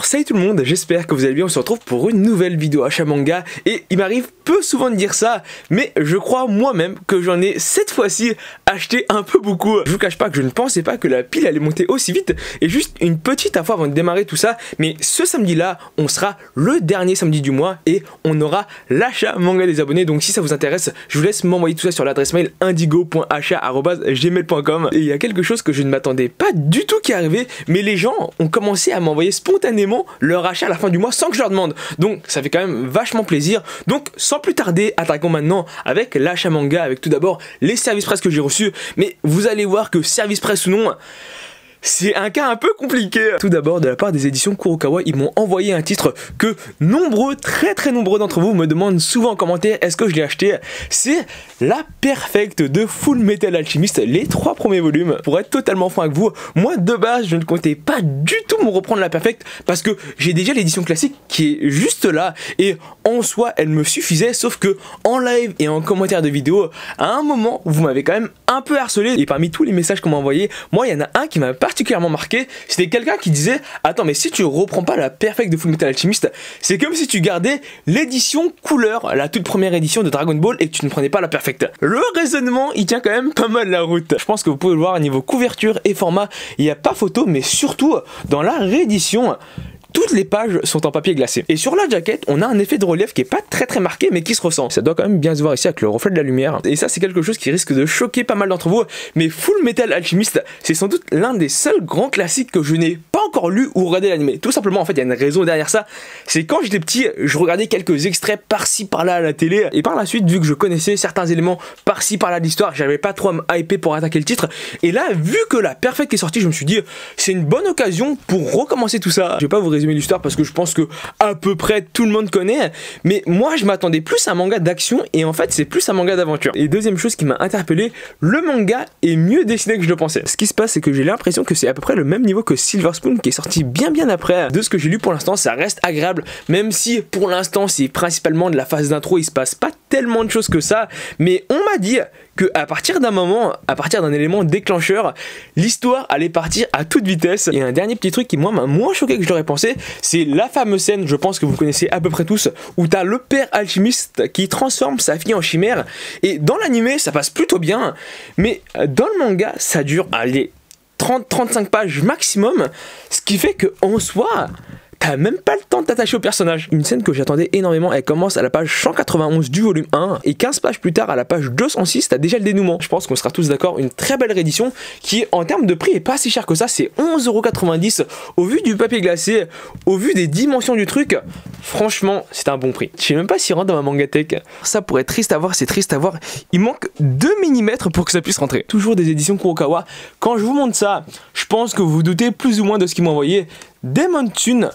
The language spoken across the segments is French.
Salut tout le monde, j'espère que vous allez bien, on se retrouve pour une nouvelle vidéo achat manga et il m'arrive peu souvent de dire ça, mais je crois moi-même que j'en ai cette fois-ci acheté un peu beaucoup. Je vous cache pas que je ne pensais pas que la pile allait monter aussi vite et juste une petite info avant de démarrer tout ça, mais ce samedi là, on sera le dernier samedi du mois et on aura l'achat manga des abonnés, donc si ça vous intéresse, je vous laisse m'envoyer tout ça sur l'adresse mail indigo.achat@gmail.com. Et il y a quelque chose que je ne m'attendais pas du tout qui est arrivé, mais les gens ont commencé à m'envoyer spontanément leur achat à la fin du mois sans que je leur demande, donc ça fait quand même vachement plaisir. Donc sans plus tarder, attaquons maintenant avec l'achat manga, avec tout d'abord les services presse que j'ai reçus. Mais vous allez voir que service presse ou non, c'est un cas un peu compliqué. Tout d'abord, de la part des éditions Kurokawa, ils m'ont envoyé un titre que nombreux, très nombreux d'entre vous me demandent souvent en commentaire est-ce que je l'ai acheté. C'est la Perfect de Full Metal Alchemist, les 3 premiers volumes. Pour être totalement franc avec vous, moi de base je ne comptais pas du tout me reprendre la Perfect parce que j'ai déjà l'édition classique qui est juste là et en soi elle me suffisait, sauf que en live et en commentaire de vidéo, à un moment vous m'avez quand même un peu harcelé et parmi tous les messages qu'on m'a envoyés, moi il y en a un qui m'a particulièrement marqué. C'était quelqu'un qui disait attends, mais si tu reprends pas la Perfect de Full Metal Alchemist, c'est comme si tu gardais l'édition couleur, la toute première édition de Dragon Ball, et que tu ne prenais pas la Perfect. Le raisonnement il tient quand même pas mal la route. Je pense que vous pouvez le voir, niveau couverture et format il n'y a pas photo, mais surtout dans la réédition toutes les pages sont en papier glacé. Et sur la jaquette, on a un effet de relief qui est pas très marqué, mais qui se ressent. Ça doit quand même bien se voir ici avec le reflet de la lumière. Et ça, c'est quelque chose qui risque de choquer pas mal d'entre vous. Mais Full Metal Alchemist, c'est sans doute l'un des seuls grands classiques que je n'ai pas encore lu ou regardé l'anime. Tout simplement, en fait, il y a une raison derrière ça. C'est quand j'étais petit, je regardais quelques extraits par-ci par-là à la télé. Et par la suite, vu que je connaissais certains éléments par-ci par-là de l'histoire, j'avais pas trop à me hyper pour attaquer le titre. Et là, vu que la Perfect est sortie, je me suis dit, c'est une bonne occasion pour recommencer tout ça. Je vais pas vous résumer l'histoire parce que je pense que à peu près tout le monde connaît, mais moi je m'attendais plus à un manga d'action et en fait c'est plus un manga d'aventure. Et deuxième chose qui m'a interpellé, le manga est mieux dessiné que je le pensais. Ce qui se passe, c'est que j'ai l'impression que c'est à peu près le même niveau que Silver Spoon qui est sorti bien après. De ce que j'ai lu pour l'instant, ça reste agréable, même si pour l'instant c'est principalement de la phase d'intro, il se passe pas tellement de choses que ça, mais on m'a dit que à partir d'un moment, à partir d'un élément déclencheur, l'histoire allait partir à toute vitesse. Et un dernier petit truc qui moi m'a moins choqué que je l'aurais pensé, c'est la fameuse scène, je pense que vous connaissez à peu près tous, où t'as le père alchimiste qui transforme sa fille en chimère. Et dans l'animé ça passe plutôt bien, mais dans le manga ça dure, allez, 30-35 pages maximum, ce qui fait que en soi t'as même pas le temps de t'attacher au personnage. Une scène que j'attendais énormément, elle commence à la page 191 du volume 1 et 15 pages plus tard à la page 206 t'as déjà le dénouement. Je pense qu'on sera tous d'accord, une très belle réédition qui en termes de prix est pas si cher que ça, c'est 11,90 € au vu du papier glacé, au vu des dimensions du truc. Franchement c'est un bon prix. Je sais même pas s'il rentre dans ma mangatech. Ça pourrait être triste à voir, c'est triste à voir. Il manque 2 mm pour que ça puisse rentrer. Toujours des éditions Kurokawa. Quand je vous montre ça, je pense que vous vous doutez plus ou moins de ce qu'ils m'ont envoyé. Demon Tune,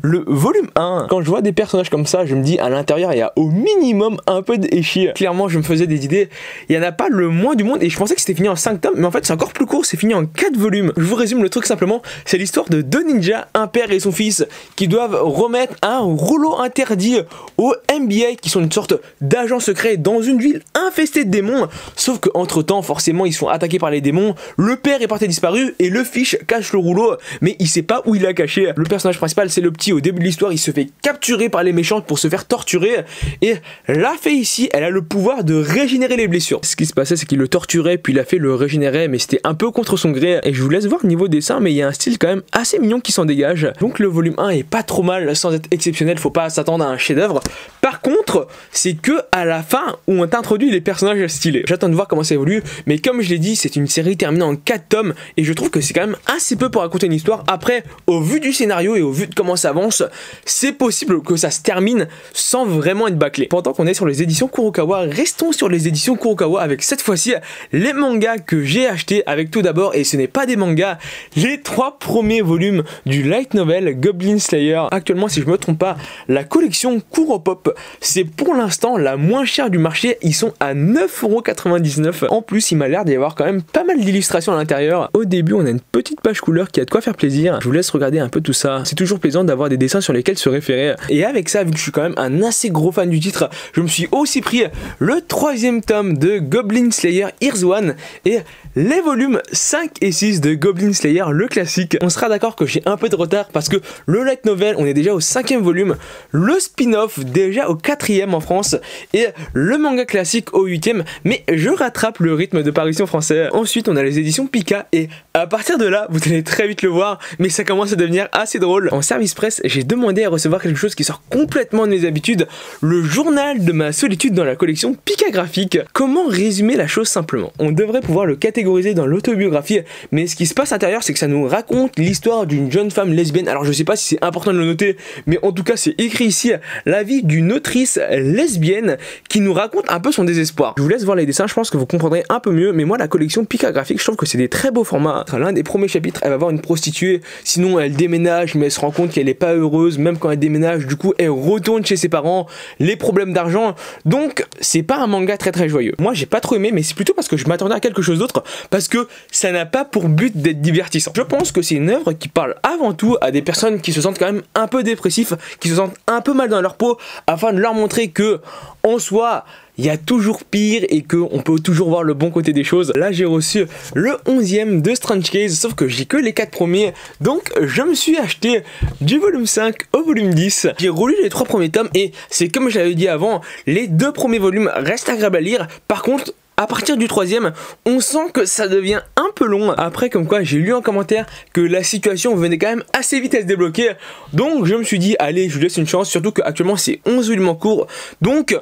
le volume 1. Quand je vois des personnages comme ça, je me dis à l'intérieur il y a au minimum un peu d'échi. Clairement je me faisais des idées, il n'y en a pas le moins du monde et je pensais que c'était fini en 5 tomes, mais en fait c'est encore plus court, c'est fini en 4 volumes. Je vous résume le truc simplement, c'est l'histoire de 2 ninjas, un père et son fils, qui doivent remettre un rouleau interdit au NBA, qui sont une sorte d'agents secrets dans une ville infestée de démons. Sauf que entre temps forcément ils sont attaqués par les démons, le père est parti disparu et le fils cache le rouleau, mais il sait pas où il l'a caché. Le personnage principal c'est le petit, au début de l'histoire il se fait capturer par les méchants pour se faire torturer et la fée ici elle a le pouvoir de régénérer les blessures. Ce qui se passait c'est qu'il le torturait puis la fée le régénérait, mais c'était un peu contre son gré et je vous laisse voir niveau dessin, mais il y a un style quand même assez mignon qui s'en dégage. Donc le volume 1 est pas trop mal sans être exceptionnel, faut pas s'attendre à un chef d'œuvre. Par contre c'est que à la fin où on t'introduit les personnages stylés. J'attends de voir comment ça évolue, mais comme je l'ai dit c'est une série terminée en 4 tomes et je trouve que c'est quand même assez peu pour raconter une histoire. Après au vu du scénario et au vu de comment ça avance, c'est possible que ça se termine sans vraiment être bâclé. Pendant qu'on est sur les éditions Kurokawa, restons sur les éditions Kurokawa avec cette fois-ci les mangas que j'ai achetés, avec tout d'abord, et ce n'est pas des mangas, les 3 premiers volumes du light novel Goblin Slayer. Actuellement si je me trompe pas, la collection Kuropop, c'est pour l'instant la moins chère du marché, ils sont à 9,99 €. En plus il m'a l'air d'y avoir quand même pas mal d'illustrations à l'intérieur. Au début on a une petite page couleur qui a de quoi faire plaisir, je vous laisse regarder un peu tout ça. C'est toujours plaisant d'avoir avoir des dessins sur lesquels se référer. Et avec ça, vu que je suis quand même un assez gros fan du titre, je me suis aussi pris le 3e tome de Goblin Slayer Here's One et les volumes 5 et 6 de Goblin Slayer, le classique. On sera d'accord que j'ai un peu de retard parce que le light novel, on est déjà au 5e volume, le spin-off déjà au 4e en France et le manga classique au 8e, mais je rattrape le rythme de parution français. Ensuite, on a les éditions Pika et à partir de là, vous allez très vite le voir, mais ça commence à devenir assez drôle. En service presse, j'ai demandé à recevoir quelque chose qui sort complètement de mes habitudes, le journal de ma solitude dans la collection Pika Graphique. Comment résumer la chose simplement? On devrait pouvoir le catégoriser dans l'autobiographie, mais ce qui se passe à l'intérieur, c'est que ça nous raconte l'histoire d'une jeune femme lesbienne. Alors je sais pas si c'est important de le noter, mais en tout cas c'est écrit ici, la vie d'une autrice lesbienne qui nous raconte un peu son désespoir. Je vous laisse voir les dessins, je pense que vous comprendrez un peu mieux, mais moi la collection Pika Graphique, je trouve que c'est des très beaux formats. L'un des premiers chapitres, elle va voir une prostituée, sinon elle déménage, mais elle se rend compte qu'elle est pas heureuse, même quand elle déménage, du coup elle retourne chez ses parents, les problèmes d'argent, donc c'est pas un manga très joyeux. Moi j'ai pas trop aimé, mais c'est plutôt parce que je m'attendais à quelque chose d'autre, parce que ça n'a pas pour but d'être divertissant. Je pense que c'est une œuvre qui parle avant tout à des personnes qui se sentent quand même un peu dépressifs, qui se sentent un peu mal dans leur peau, afin de leur montrer que en soi il y a toujours pire et qu'on peut toujours voir le bon côté des choses. Là j'ai reçu le 11e de Strange Case, sauf que j'ai que les 4 premiers, donc je me suis acheté du volume 5 au volume 10. J'ai relu les 3 premiers tomes et c'est comme je l'avais dit avant, les 2 premiers volumes restent agréables à lire. Par contre, à partir du 3e, on sent que ça devient un peu long. Après, comme quoi, j'ai lu en commentaire que la situation venait quand même assez vite à se débloquer. Donc, je me suis dit, allez, je lui laisse une chance. Surtout qu'actuellement, c'est 11 volumes en cours. Donc,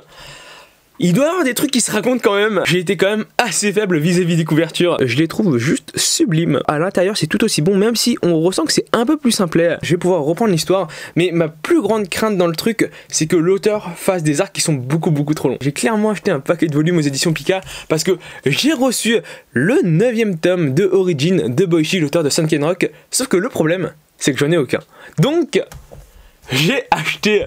il doit y avoir des trucs qui se racontent quand même. J'ai été quand même assez faible vis-à-vis des couvertures. Je les trouve juste sublimes. À l'intérieur, c'est tout aussi bon, même si on ressent que c'est un peu plus simplet. Je vais pouvoir reprendre l'histoire, mais ma plus grande crainte dans le truc, c'est que l'auteur fasse des arcs qui sont beaucoup trop longs. J'ai clairement acheté un paquet de volumes aux éditions Pika parce que j'ai reçu le 9e tome de Origin de Boichi, l'auteur de Sunken Rock. Sauf que le problème, c'est que j'en ai aucun. Donc, j'ai acheté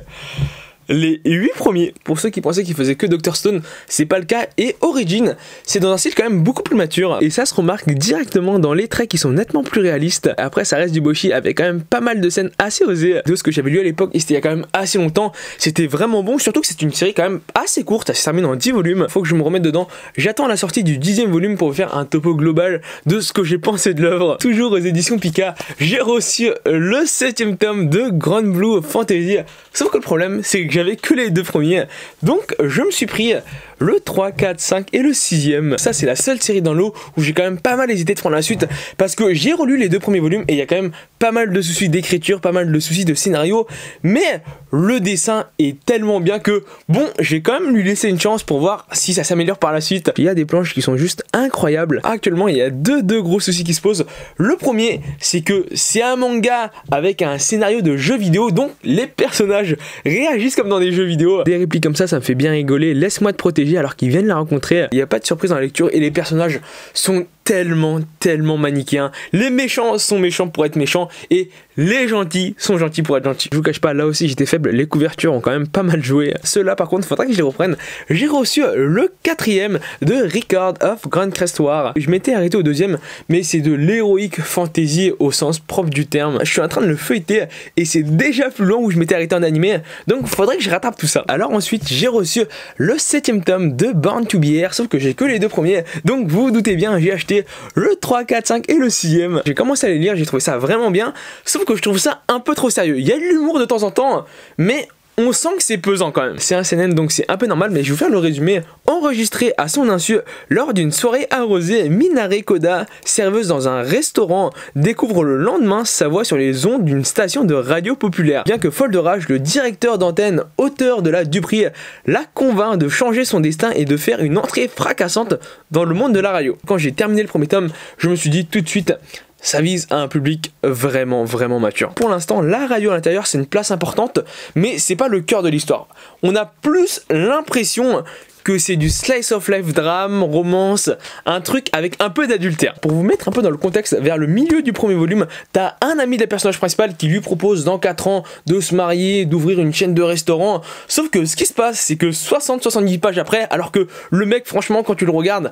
les 8 premiers. Pour ceux qui pensaient qu'il faisait que Dr Stone, c'est pas le cas. Et Origin, c'est dans un style quand même beaucoup plus mature. Et ça se remarque directement dans les traits qui sont nettement plus réalistes. Après, ça reste du Boichi avec quand même pas mal de scènes assez osées de ce que j'avais lu à l'époque. Et c'était il y a quand même assez longtemps. C'était vraiment bon. Surtout que c'est une série quand même assez courte. Ça se termine en 10 volumes. Faut que je me remette dedans. J'attends la sortie du 10e volume pour vous faire un topo global de ce que j'ai pensé de l'œuvre. Toujours aux éditions Pika, j'ai reçu le 7e tome de Grand Blue Fantasy. Sauf que le problème, c'est que j'avais que les 2 premiers. Donc, je me suis pris le 3, 4, 5 et le 6e. Ça, c'est la seule série dans l'eau où j'ai quand même pas mal hésité de prendre la suite parce que j'ai relu les 2 premiers volumes et il y a quand même pas mal de soucis d'écriture, pas mal de soucis de scénario. Mais le dessin est tellement bien que, bon, j'ai quand même lui laissé une chance pour voir si ça s'améliore par la suite. Il y a des planches qui sont juste incroyables. Actuellement, il y a deux gros soucis qui se posent. Le premier, c'est que c'est un manga avec un scénario de jeu vidéo, donc les personnages réagissent comme dans des jeux vidéo. Des répliques comme ça me fait bien rigoler. Laisse-moi te protéger alors qu'ils viennent la rencontrer. Il n'y a pas de surprise dans la lecture et les personnages sont tellement manichéens. Les méchants sont méchants pour être méchants et les gentils sont gentils pour être gentils. Je vous cache pas, là aussi j'étais faible, les couvertures ont quand même pas mal joué. Ceux-là par contre, faudra que je les reprenne. J'ai reçu le 4e de Record of Grand Crest War. Je m'étais arrêté au 2e, mais c'est de l'héroïque fantasy au sens propre du terme. Je suis en train de le feuilleter et c'est déjà plus long où je m'étais arrêté en animé, donc faudrait que je rattrape tout ça. Alors ensuite, j'ai reçu le 7e tome de Born to Be Here, sauf que j'ai que les 2 premiers, donc vous vous doutez bien, j'ai acheté le 3, 4, 5 et le 6e. J'ai commencé à les lire, j'ai trouvé ça vraiment bien, sauf que je trouve ça un peu trop sérieux. Il y a de l'humour de temps en temps, mais on sent que c'est pesant quand même. C'est un CNN donc c'est un peu normal, mais je vais vous faire le résumé. Enregistré à son insu lors d'une soirée arrosée, Minare Koda, serveuse dans un restaurant, découvre le lendemain sa voix sur les ondes d'une station de radio populaire. Bien que folle de rage, le directeur d'antenne, auteur de la duperie, la convainc de changer son destin et de faire une entrée fracassante dans le monde de la radio. Quand j'ai terminé le premier tome, je me suis dit tout de suite, ça vise à un public vraiment mature. Pour l'instant, la radio à l'intérieur, c'est une place importante, mais c'est pas le cœur de l'histoire. On a plus l'impression que c'est du slice of life drame, romance, un truc avec un peu d'adultère. Pour vous mettre un peu dans le contexte, vers le milieu du premier volume, t'as un ami des personnages principaux qui lui propose dans 4 ans de se marier, d'ouvrir une chaîne de restaurants. Sauf que ce qui se passe, c'est que 60-70 pages après, alors que le mec, franchement, quand tu le regardes,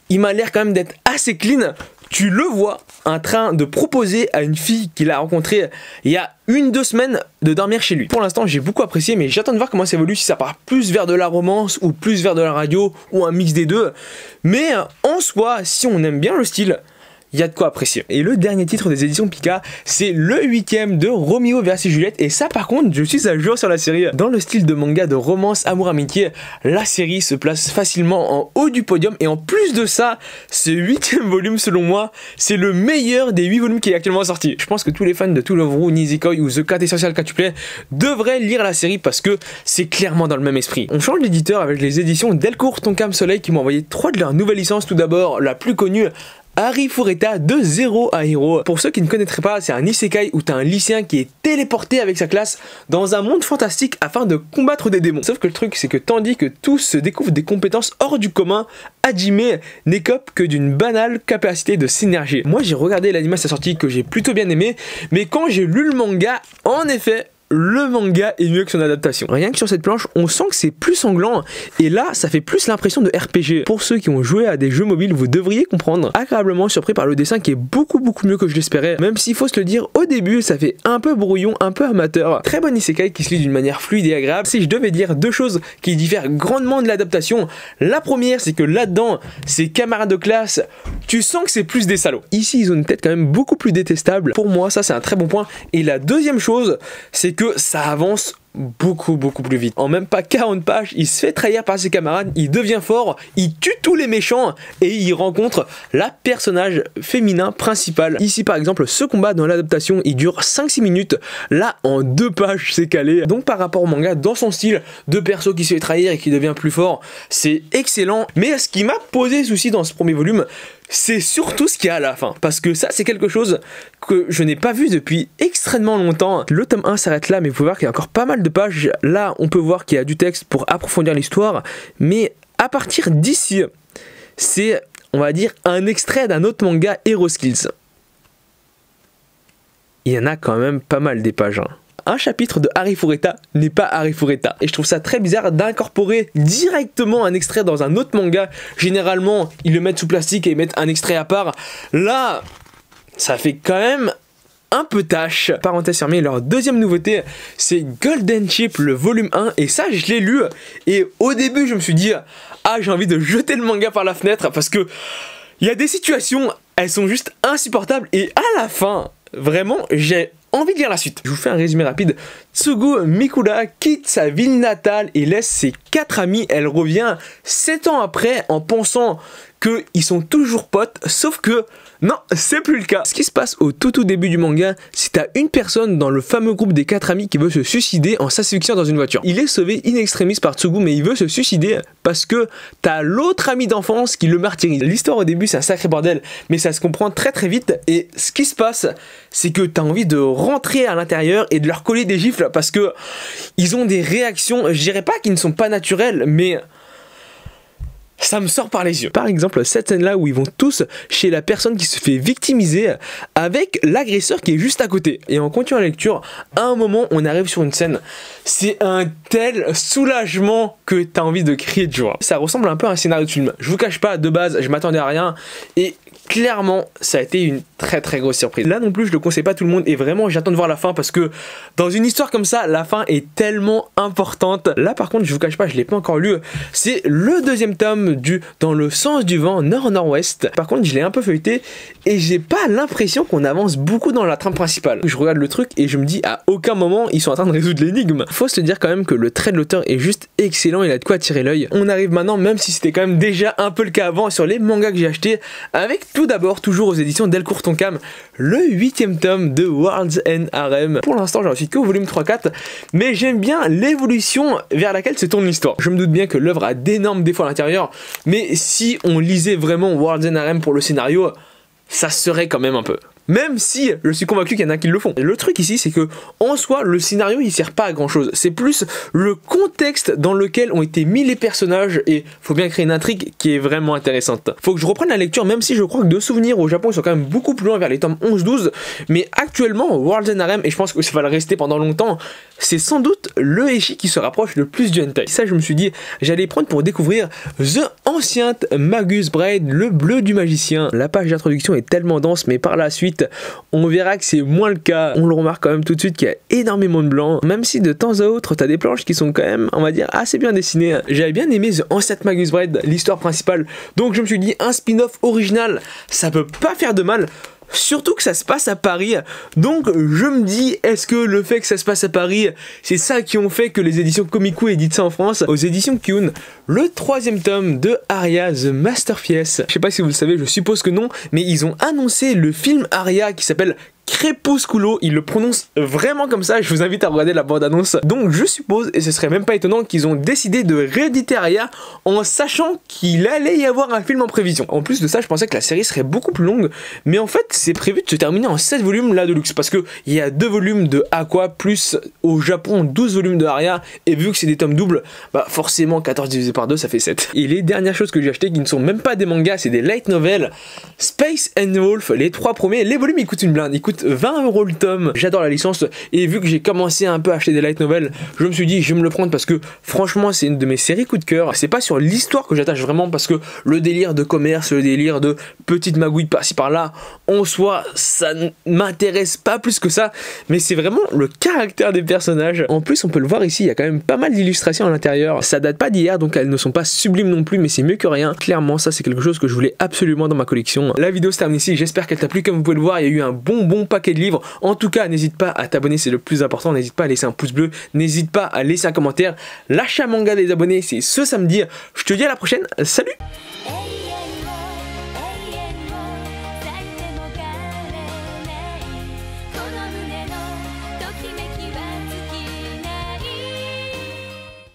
il m'a l'air quand même d'être assez clean. tu le vois en train de proposer à une fille qu'il a rencontrée il y a 1-2 semaines de dormir chez lui. Pour l'instant, j'ai beaucoup apprécié, mais j'attends de voir comment ça évolue, si ça part plus vers de la romance ou plus vers de la radio ou un mix des deux. Mais en soi, si on aime bien le style, il y a de quoi apprécier. Et le dernier titre des éditions Pika, c'est le 8ème de Roméo vs Juliette. Et ça, par contre, je suis à jour sur la série. Dans le style de manga de romance, amour, amitié, la série se place facilement en haut du podium. Et en plus de ça, ce 8ème volume, selon moi, c'est le meilleur des 8 volumes qui est actuellement sorti. Je pense que tous les fans de To Love Ru, Nisekoi ou The Cat Essential Quatuplay devraient lire la série parce que c'est clairement dans le même esprit. On change d'éditeur avec les éditions Delcourt Tonkam Soleil qui m'ont envoyé 3 de leurs nouvelles licences. Tout d'abord, la plus connue, Arifureta de Zero à Hero. Pour ceux qui ne connaîtraient pas, c'est un isekai où t'as un lycéen qui est téléporté avec sa classe dans un monde fantastique afin de combattre des démons. Sauf que le truc, c'est que tandis que tous se découvrent des compétences hors du commun, Hajime n'écope que d'une banale capacité de synergie. Moi, j'ai regardé l'anime à sa sortie que j'ai plutôt bien aimé, mais quand j'ai lu le manga, en effet, le manga est mieux que son adaptation. Rien que sur cette planche, on sent que c'est plus sanglant et là, ça fait plus l'impression de RPG. Pour ceux qui ont joué à des jeux mobiles, vous devriez comprendre. Agréablement surpris par le dessin qui est beaucoup mieux que je l'espérais. Même s'il faut se le dire, au début, ça fait un peu brouillon, un peu amateur. Très bon isekai qui se lit d'une manière fluide et agréable. Si je devais dire 2 choses qui diffèrent grandement de l'adaptation, la première, c'est que là-dedans, ses camarades de classe, tu sens que c'est plus des salauds. Ici, ils ont une tête quand même beaucoup plus détestable. Pour moi, ça, c'est un très bon point. Et la deuxième chose, c'est que ça avance beaucoup plus vite. En même pas 40 pages, il se fait trahir par ses camarades, il devient fort, il tue tous les méchants et il rencontre la personnage féminin principal. Ici par exemple, ce combat dans l'adaptation, il dure 5-6 minutes. Là, en 2 pages, c'est calé. Donc par rapport au manga, dans son style de perso qui se fait trahir et qui devient plus fort, c'est excellent. Mais ce qui m'a posé souci dans ce premier volume, c'est surtout ce qu'il y a à la fin, parce que ça c'est quelque chose que je n'ai pas vu depuis extrêmement longtemps. Le tome 1 s'arrête là, mais vous pouvez voir qu'il y a encore pas mal de pages. Là on peut voir qu'il y a du texte pour approfondir l'histoire, mais à partir d'ici, c'est, on va dire, un extrait d'un autre manga, Hero Skills. Il y en a quand même pas mal des pages, hein. Un chapitre de Arifureta n'est pas Arifureta. Et je trouve ça très bizarre d'incorporer directement un extrait dans un autre manga. Généralement, ils le mettent sous plastique et ils mettent un extrait à part. Là, ça fait quand même un peu tâche. Parenthèse fermée, leur deuxième nouveauté, c'est Golden Chip, le volume 1. Et ça, je l'ai lu. Et au début, je me suis dit, ah, j'ai envie de jeter le manga par la fenêtre parce que il y a des situations, elles sont juste insupportables. Et à la fin, vraiment, j'ai envie de lire la suite. Je vous fais un résumé rapide. Tsugu Mikura quitte sa ville natale et laisse ses 4 amis. Elle revient 7 ans après en pensant qu'ils sont toujours potes, sauf que non, c'est plus le cas. Ce qui se passe au tout début du manga, c'est que t'as une personne dans le fameux groupe des 4 amis qui veut se suicider en s'asphyxiant dans une voiture. Il est sauvé in extremis par Tsugu, mais il veut se suicider parce que t'as l'autre ami d'enfance qui le martyrise. L'histoire au début c'est un sacré bordel, mais ça se comprend très vite. Et ce qui se passe, c'est que t'as envie de rentrer à l'intérieur et de leur coller des gifles parce que ils ont des réactions, je dirais pas qu'ils ne sont pas naturelles, mais ça me sort par les yeux. Par exemple, cette scène-là où ils vont tous chez la personne qui se fait victimiser avec l'agresseur qui est juste à côté. Et en continuant la lecture, à un moment, on arrive sur une scène. C'est un tel soulagement que t'as envie de crier de joie. Ça ressemble un peu à un scénario de film. Je vous cache pas, de base, je m'attendais à rien. Et clairement, ça a été une très grosse surprise. Là non plus, je le conseille pas à tout le monde. Et vraiment, j'attends de voir la fin parce que dans une histoire comme ça, la fin est tellement importante. Là par contre, je vous cache pas, je l'ai pas encore lu. C'est le deuxième tome du Dans le sens du vent nord-nord-ouest. Par contre, je l'ai un peu feuilleté et j'ai pas l'impression qu'on avance beaucoup dans la trame principale. Je regarde le truc et je me dis à aucun moment ils sont en train de résoudre l'énigme. Faut se dire quand même que le trait de l'auteur est juste excellent, il a de quoi attirer l'œil. On arrive maintenant, même si c'était quand même déjà un peu le cas avant, sur les mangas que j'ai achetés, avec tout d'abord, toujours aux éditions Delcourt Tonkam, le 8ème tome de World's End Harem. Pour l'instant, j'en suis qu'au volume 3-4, mais j'aime bien l'évolution vers laquelle se tourne l'histoire. Je me doute bien que l'œuvre a d'énormes défauts à l'intérieur, mais si on lisait vraiment World's End Harem pour le scénario, ça serait quand même un peu. même si je suis convaincu qu'il y en a qui le font. Le truc ici, c'est que en soi, le scénario il sert pas à grand chose. C'est plus le contexte dans lequel ont été mis les personnages et faut bien créer une intrigue qui est vraiment intéressante. Faut que je reprenne la lecture, même si je crois que de souvenirs au Japon ils sont quand même beaucoup plus loin vers les tomes 11-12. Mais actuellement, World's End Harem, et je pense que ça va le rester pendant longtemps, c'est sans doute le Eshi qui se rapproche le plus du hentai. Ça, je me suis dit, j'allais prendre pour découvrir The Ancient Magus Bride, le bleu du magicien. La page d'introduction est tellement dense, mais par la suite, on verra que c'est moins le cas. On le remarque quand même tout de suite qu'il y a énormément de blanc, même si de temps à autre, t'as des planches qui sont quand même, on va dire, assez bien dessinées. J'avais bien aimé The Ancient Magus Bride, l'histoire principale, donc je me suis dit, un spin-off original, ça peut pas faire de mal. Surtout que ça se passe à Paris, donc je me dis, est-ce que le fait que ça se passe à Paris, c'est ça qui ont fait que les éditions Komiku éditent ça en France, aux éditions Kyun, le 3e tome de Aria The Masterpiece. Je sais pas si vous le savez, je suppose que non, mais ils ont annoncé le film Aria qui s'appelle Crépusculo, il le prononce vraiment comme ça, je vous invite à regarder la bande-annonce. Donc je suppose, et ce serait même pas étonnant, qu'ils ont décidé de rééditer Aria en sachant qu'il allait y avoir un film en prévision. En plus de ça, je pensais que la série serait beaucoup plus longue, mais en fait c'est prévu de se terminer en 7 volumes là de luxe, parce que il y a 2 volumes de Aqua, plus au Japon 12 volumes de Aria, et vu que c'est des tomes doubles, bah forcément 14 divisé par 2 ça fait 7. Et les dernières choses que j'ai achetées qui ne sont même pas des mangas, c'est des light novels, Space and Wolf, les 3 premiers, les volumes ils coûtent une blinde, ils coûtent 20 € le tome. J'adore la licence et vu que j'ai commencé un peu à acheter des light novels, je me suis dit je vais me le prendre parce que franchement c'est une de mes séries coup de cœur. C'est pas sur l'histoire que j'attache vraiment parce que le délire de commerce, le délire de petites magouilles par-ci par-là, en soi ça ne m'intéresse pas plus que ça, mais c'est vraiment le caractère des personnages. En plus on peut le voir ici, il y a quand même pas mal d'illustrations à l'intérieur. Ça date pas d'hier donc elles ne sont pas sublimes non plus, mais c'est mieux que rien. Clairement ça c'est quelque chose que je voulais absolument dans ma collection. La vidéo se termine ici, j'espère qu'elle t'a plu. Comme vous pouvez le voir, il y a eu un bon paquet de livres. En tout cas, n'hésite pas à t'abonner, c'est le plus important. N'hésite pas à laisser un pouce bleu, n'hésite pas à laisser un commentaire. L'achat manga des abonnés, c'est ce samedi. Je te dis à la prochaine, salut!